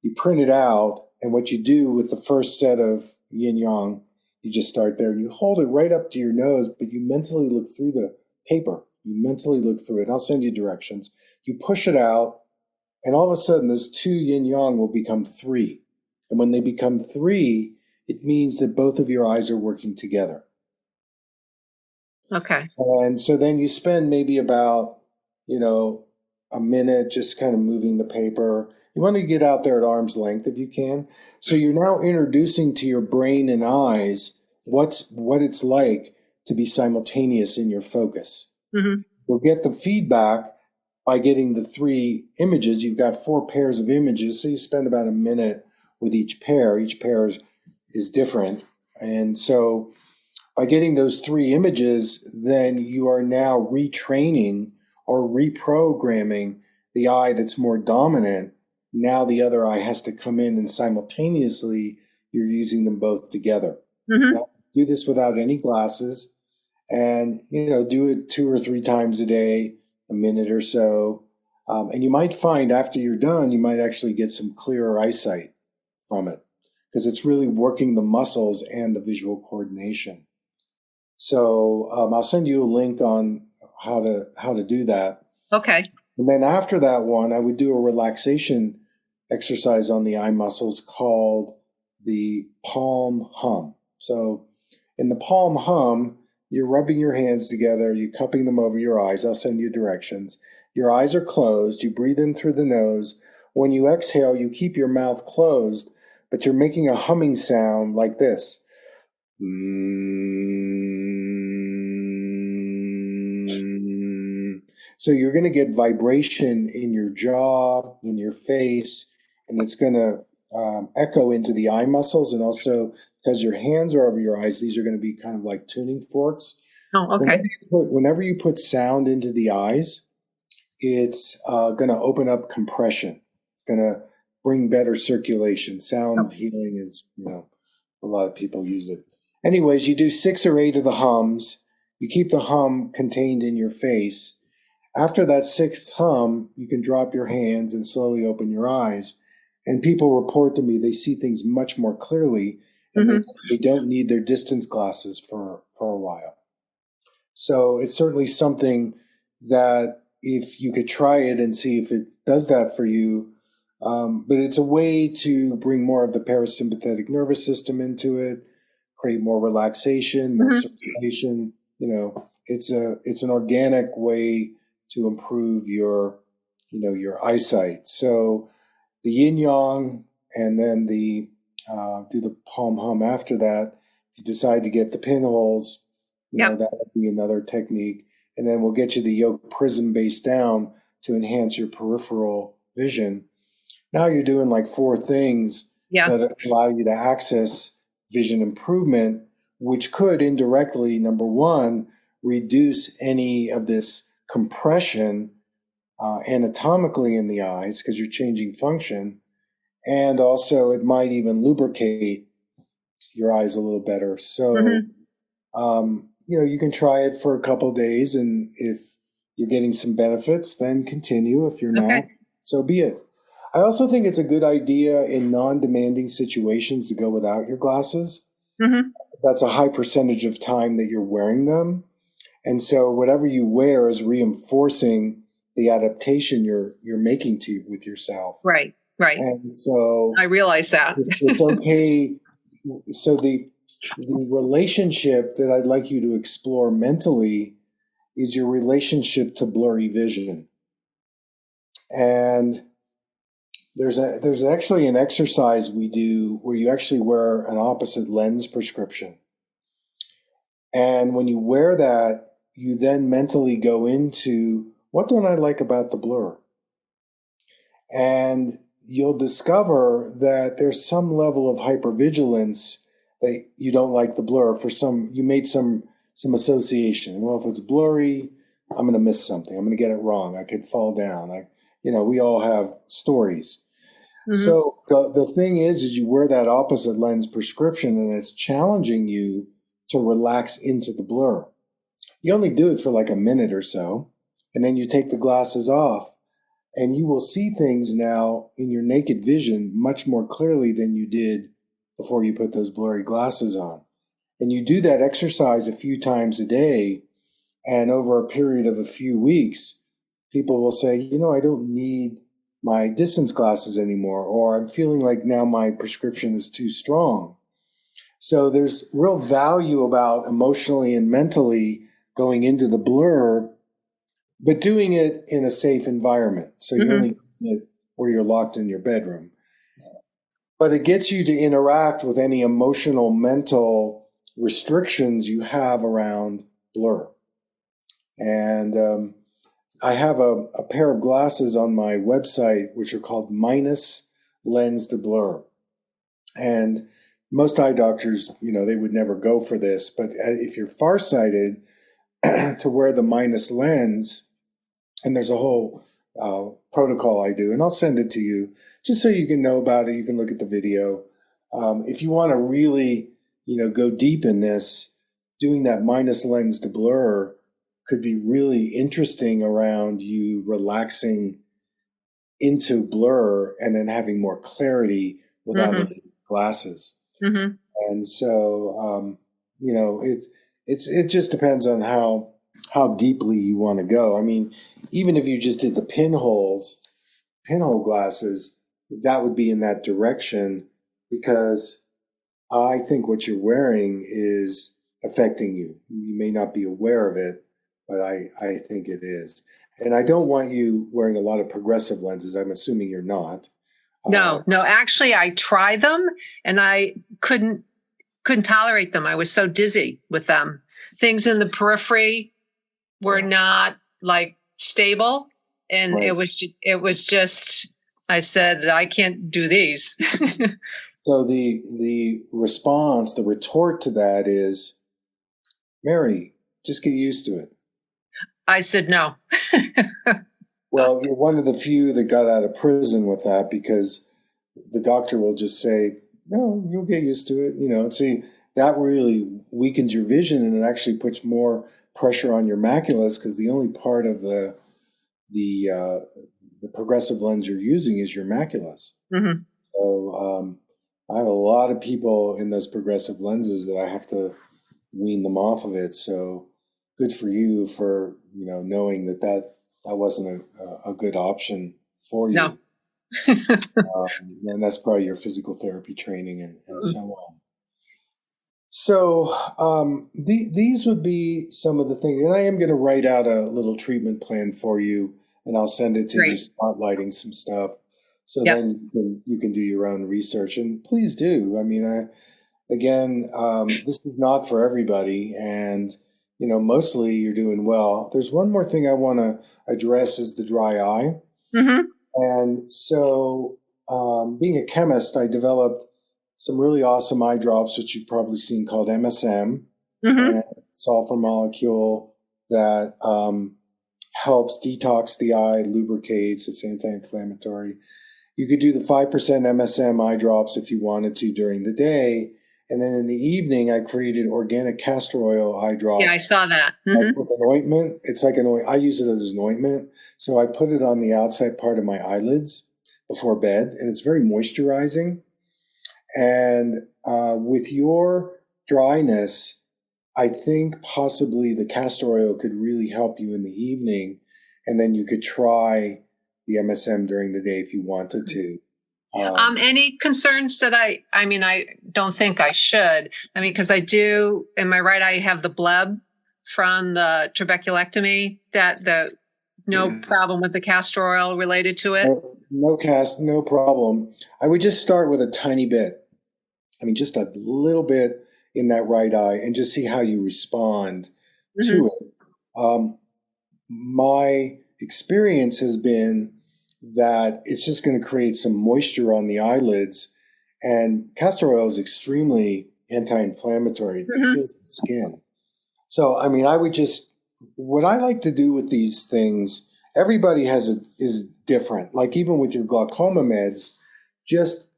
You print it out, and what you do with the first set of yin-yang, you just start there, and you hold it right up to your nose, but you mentally look through the paper. You mentally look through it. I'll send you directions. You push it out, and all of a sudden, those two yin-yang will become three. And when they become three, it means that both of your eyes are working together. Okay. And so then you spend maybe about, a minute just kind of moving the paper. You want to get out there at arm's length if you can. So you're now introducing to your brain and eyes what it's like to be simultaneous in your focus. Mm-hmm. You'll get the feedback by getting the 3 images. You've got 4 pairs of images, so you spend about a minute with each pair. Each pair is different. And so by getting those 3 images, then you are now retraining or reprogramming the eye that's more dominant. Now the other eye has to come in, and simultaneously you're using them both together. Mm-hmm. Now, do this without any glasses, and do it 2 or 3 times a day, a minute or so. And you might find after you're done, you might actually get some clearer eyesight from it, because it's really working the muscles and the visual coordination. So I'll send you a link on how to do that. Okay. And then after that one, I would do a relaxation exercise on the eye muscles called the palm hum. So in the palm hum, you're rubbing your hands together, you're cupping them over your eyes. I'll send you directions. Your eyes are closed. You breathe in through the nose. When you exhale, you keep your mouth closed, but you're making a humming sound like this. So you're going to get vibration in your jaw, in your face, and it's going to echo into the eye muscles. And also, because your hands are over your eyes, these are going to be kind of like tuning forks. Oh, okay. Whenever you put sound into the eyes, it's going to open up compression. It's going to bring better circulation. Sound healing is, a lot of people use it. Anyways, you do 6 or 8 of the hums. You keep the hum contained in your face. After that 6th hum, you can drop your hands and slowly open your eyes. And people report to me they see things much more clearly, and they don't need their distance glasses for a while. So it's certainly something that if you could try it and see if it does that for you. But it's a way to bring more of the parasympathetic nervous system into it, create more relaxation, more circulation. It's an organic way to improve your eyesight. So the yin yang, and then do the palm hum after that. If you decide to get the pinholes, that would be another technique. And then we'll get you the yoke prism base down to enhance your peripheral vision. Now you're doing like 4 things that allow you to access vision improvement, which could indirectly, number 1, reduce any of this compression anatomically in the eyes, because you're changing function. And also it might even lubricate your eyes a little better. So, you can try it for a couple of days, and if you're getting some benefits, then continue. If you're not, so be it. I also think it's a good idea in non-demanding situations to go without your glasses. That's a high percentage of time that you're wearing them. And so whatever you wear is reinforcing the adaptation you're making with yourself. Right. And so I realize that. It's okay. So the relationship that I'd like you to explore mentally is your relationship to blurry vision. And there's actually an exercise we do where you actually wear an opposite lens prescription. And when you wear that, you then mentally go into, what don't I like about the blur? And you'll discover that there's some level of hypervigilance that you don't like the blur. You made some association. Well, if it's blurry, I'm going to miss something. I'm going to get it wrong. I could fall down. We all have stories. So the thing is you wear that opposite lens prescription, and it's challenging you to relax into the blur. You only do it for like a minute or so, and then you take the glasses off, and you will see things now in your naked vision much more clearly than you did before you put those blurry glasses on. And you do that exercise a few times a day, and over a period of a few weeks, people will say, I don't need my distance glasses anymore, or I'm feeling like now my prescription is too strong. So there's real value about emotionally and mentally going into the blur, but doing it in a safe environment. So you only do it or you're locked in your bedroom. But it gets you to interact with any emotional, mental restrictions you have around blur. And I have a pair of glasses on my website, which are called minus lens to blur. And most eye doctors, they would never go for this. But if you're farsighted, to wear the minus lens, and there's a whole protocol I do, and I'll send it to you just so you can know about it. You can look at the video. If you want to really, go deep in this, doing that minus lens to blur could be really interesting around you relaxing into blur and then having more clarity without any glasses. Mm-hmm. And so, it just depends on how deeply you want to go. I mean, even if you just did the pinhole glasses, that would be in that direction, because I think what you're wearing is affecting you. You may not be aware of it, but I think it is. And I don't want you wearing a lot of progressive lenses. I'm assuming you're not. No, actually I tried them and I couldn't tolerate them. I was so dizzy with them. Things in the periphery were not like stable. And Right. it was just, I said, I can't do these. So the response, the retort to that is, Mary, just get used to it. I said, no. Well, you're one of the few that got out of prison with that, because the doctor will just say, no, you'll get used to it. See, that really weakens your vision, and it actually puts more pressure on your maculas, because the only part of the progressive lens you're using is your maculas. Mm-hmm. So I have a lot of people in those progressive lenses that I have to wean them off of it. So good for you for knowing that wasn't a good option for you. No. And that's probably your physical therapy training and so on. So these would be some of the things, and I am going to write out a little treatment plan for you, and I'll send it to you, spotlighting some stuff, so then you can do your own research. And please do. I mean, this is not for everybody, and mostly you're doing well. There's one more thing I want to address, is the dry eye. Mm-hmm. And so, being a chemist, I developed some really awesome eye drops, which you've probably seen, called MSM, and sulfur molecule that helps detox the eye, lubricates, it's anti-inflammatory. You could do the 5% MSM eye drops if you wanted to during the day. And then in the evening, I created organic castor oil eye drop. Yeah, I saw that. With an ointment. It's like I use it as an ointment. So I put it on the outside part of my eyelids before bed, and it's very moisturizing. And with your dryness, I think possibly the castor oil could really help you in the evening, and then you could try the MSM during the day if you wanted to. Any concerns that I don't think I should. I mean, because I do, in my right eye, have the bleb from the trabeculectomy, no problem with the castor oil related to it. No problem. I would just start with a tiny bit. I mean, just a little bit in that right eye, and just see how you respond to it. My experience has been that it's just going to create some moisture on the eyelids, and castor oil is extremely anti-inflammatory. It heals the skin. So, I mean, what I like to do with these things, everybody is different. Like even with your glaucoma meds, just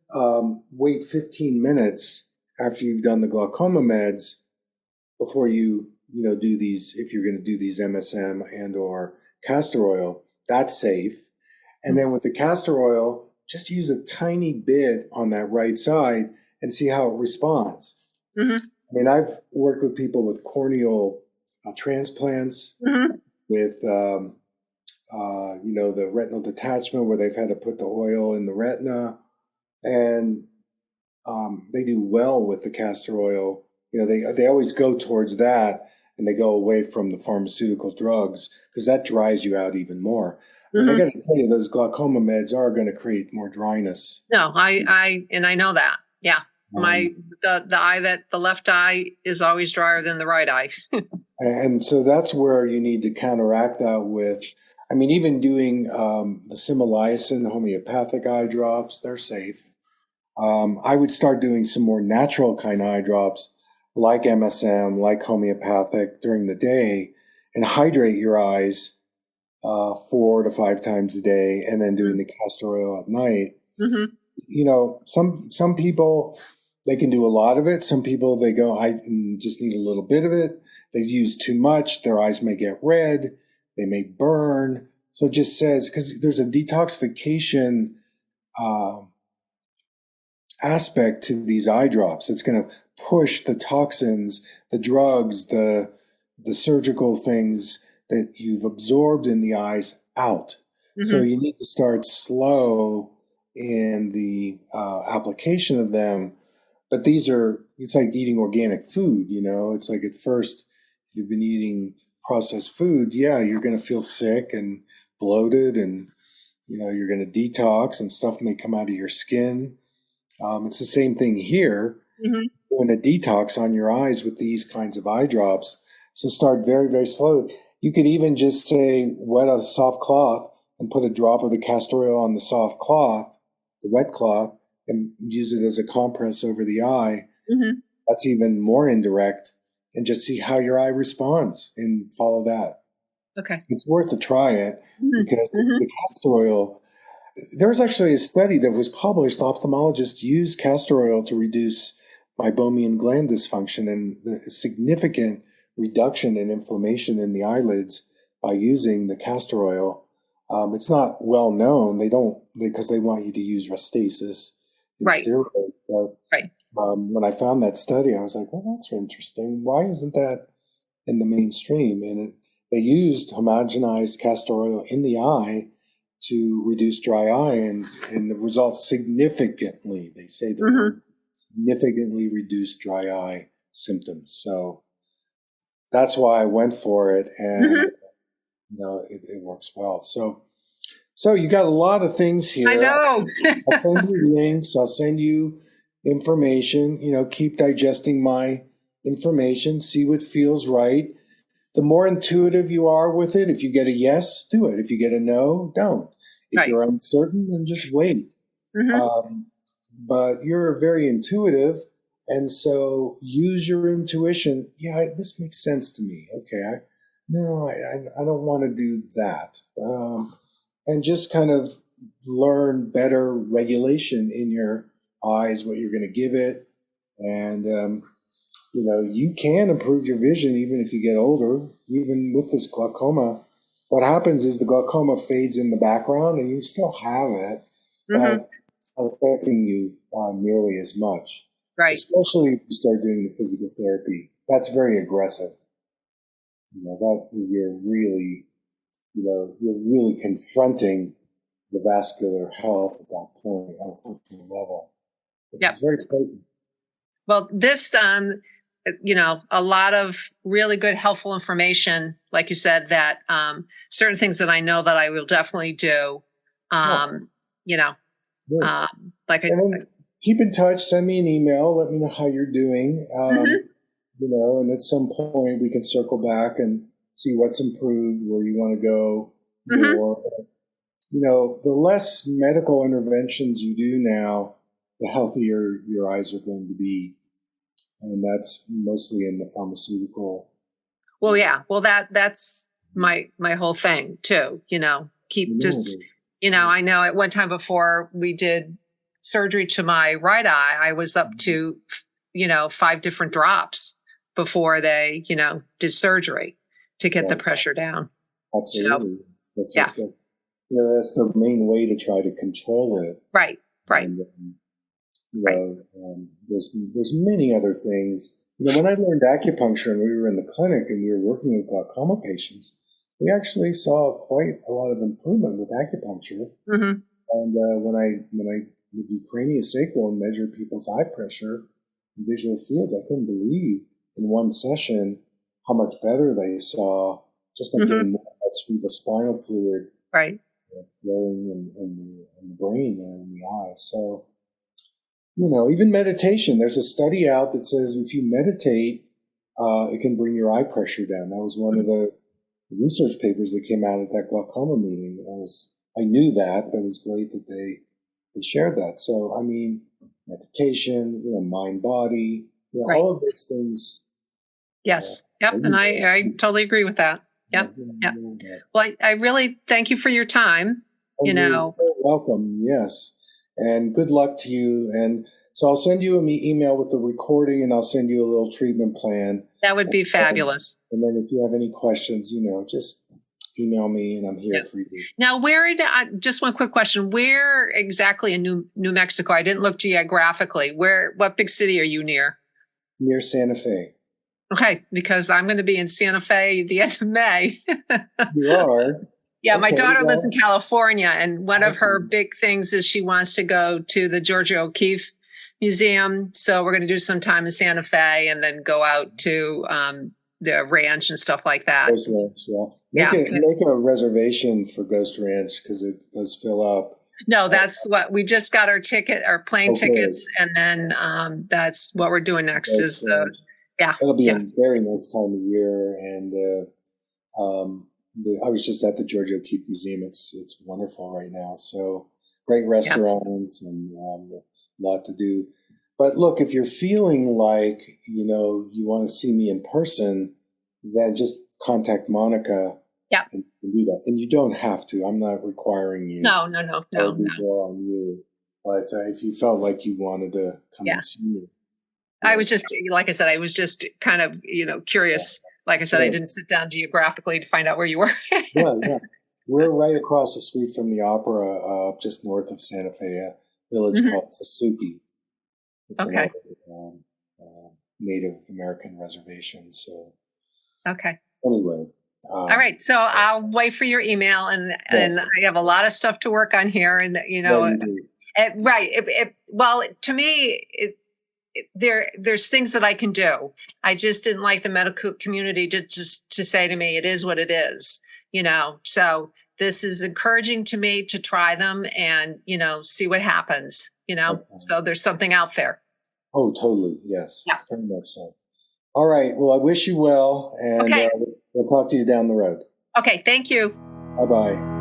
wait 15 minutes after you've done the glaucoma meds before you do these. If you're going to do these MSM and or castor oil, that's safe. And then with the castor oil, just use a tiny bit on that right side and see how it responds. I mean, I've worked with people with corneal transplants, with the retinal detachment, where they've had to put the oil in the retina, and they do well with the castor oil. They always go towards that, and they go away from the pharmaceutical drugs, because that dries you out even more. I mean, I got to tell you, those glaucoma meds are going to create more dryness. No, I know that. Yeah. The left eye is always drier than the right eye. And so that's where you need to counteract that with, I mean, even doing the Similasan homeopathic eye drops, they're safe. I would start doing some more natural kind of eye drops like MSM, like homeopathic during the day, and hydrate your eyes 4 to 5 times a day, and then doing the castor oil at night. Mm-hmm. You know, some people, they can do a lot of it. Some people, they go, I just need a little bit of it. They use too much. Their eyes may get red. They may burn. So it just says, because there's a detoxification aspect to these eye drops. It's going to push the toxins, the drugs, the surgical things that you've absorbed in the eyes out. Mm-hmm. So you need to start slow in the application of them. But it's like eating organic food, you know. It's like at first, if you've been eating processed food, yeah, you're going to feel sick and bloated, and, you know, you're going to detox and stuff may come out of your skin. It's the same thing here. Mm-hmm. Doing a detox on your eyes with these kinds of eye drops. So start very, very slowly. You could even just say wet a soft cloth and put a drop of the castor oil on the soft cloth, the wet cloth, and use it as a compress over the eye. Mm-hmm. That's even more indirect. And just see how your eye responds and follow that. Okay. It's worth a try it because the castor oil, there's actually a study that was published. Ophthalmologists used castor oil to reduce meibomian gland dysfunction and the significant reduction in inflammation in the eyelids by using the castor oil. It's not well known. Because they want you to use Restasis and steroids. But when I found that study, I was like, well, that's interesting. Why isn't that in the mainstream? And they used homogenized castor oil in the eye to reduce dry eye, and the results significantly, they say the word, significantly reduced dry eye symptoms. So that's why I went for it, and you know, it works well. So you got a lot of things here. I know. I'll send you links. I'll send you information. You know, keep digesting my information. See what feels right. The more intuitive you are with it, if you get a yes, do it. If you get a no, don't. If you're uncertain, then just wait. But you're very intuitive, and so use your intuition. Yeah, this makes sense to me. Okay, I don't want to do that. And just kind of learn better regulation in your eyes, what you're going to give it. And, you know, you can improve your vision even if you get older, even with this glaucoma. What happens is the glaucoma fades in the background and you still have it, but it's not affecting you nearly as much. Right. Especially if you start doing the physical therapy. That's very aggressive. You know, that you're really confronting the vascular health at that point on a functional level, which is very potent. Well, this, you know, a lot of really good, helpful information, like you said, that certain things that I know that I will definitely do, you know, keep in touch, send me an email, let me know how you're doing, you know, and at some point we can circle back and see what's improved, where you want to go more. You know, the less medical interventions you do now, the healthier your eyes are going to be. And that's mostly in the pharmaceutical. Well, yeah. Well, that's my whole thing too. You know, you know, I know at one time before we did surgery to my right eye, I was up to, you know, 5 different drops before they, you know, did surgery to get the pressure down. Absolutely. So, that's the main way to try to control it. Right. And, there's many other things. You know, when I learned acupuncture and we were in the clinic and we were working with glaucoma patients, we actually saw quite a lot of improvement with acupuncture. And when I would do craniosacral and measure people's eye pressure and visual fields, I couldn't believe in one session how much better they saw just by getting more of that cerebrospinal fluid flowing in the brain and in the eye. So, even meditation, there's a study out that says if you meditate, it can bring your eye pressure down. That was one of the research papers that came out at that glaucoma meeting. I knew that, but it was great that they shared that. So, meditation, mind, body, right. all of those things. Yes. Yep. And I totally agree with that. Yep. Yep. Well, I really thank you for your time. You're so welcome. Yes. And good luck to you. And so I'll send you an email with the recording, and I'll send you a little treatment plan. That would be fabulous. And then if you have any questions, just email me, and I'm here for you. Now, just one quick question. Where exactly in New Mexico? I didn't look geographically. What big city are you near? Near Santa Fe. Okay, because I'm going to be in Santa Fe the end of May. You are? Yeah, my daughter lives in California, and one of her big things is she wants to go to the Georgia O'Keeffe Museum. So we're going to do some time in Santa Fe and then go out to the ranch and stuff like that. Ghost Ranch, Make a reservation for Ghost Ranch because it does fill up. No, that's what we just got our plane tickets, and then that's what we're doing next. It'll be a very nice time of year, and I was just at the Georgia O'Keeffe Museum. It's wonderful right now. So great restaurants and a lot to do. But look, if you're feeling like you want to see me in person, then just contact Monica. Yeah, and do that. And you don't have to. I'm not requiring you. No. It'll be more on you. But if you felt like you wanted to come and see me. I was just, like I said, I was just kind of, curious. Like I said, I didn't sit down geographically to find out where you were. Yeah. We're right across the street from the opera, just north of Santa Fe, a village called Tasuki. It's another Native American reservation. So, anyway. All right. So I'll wait for your email, and I have a lot of stuff to work on here, and well, to me, there's things that I can do. I just didn't like the medical community to say to me, it is what it is, so this is encouraging to me to try them and, see what happens, so there's something out there. Oh, totally. Yes. Yeah. Very much so. All right. Well, I wish you well, and we'll talk to you down the road. Okay. Thank you. Bye-bye.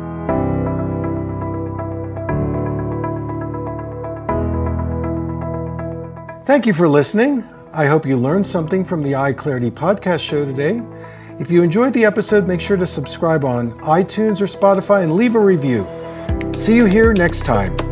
Thank you for listening. I hope you learned something from the EyeClarity podcast show today. If you enjoyed the episode, make sure to subscribe on iTunes or Spotify and leave a review. See you here next time.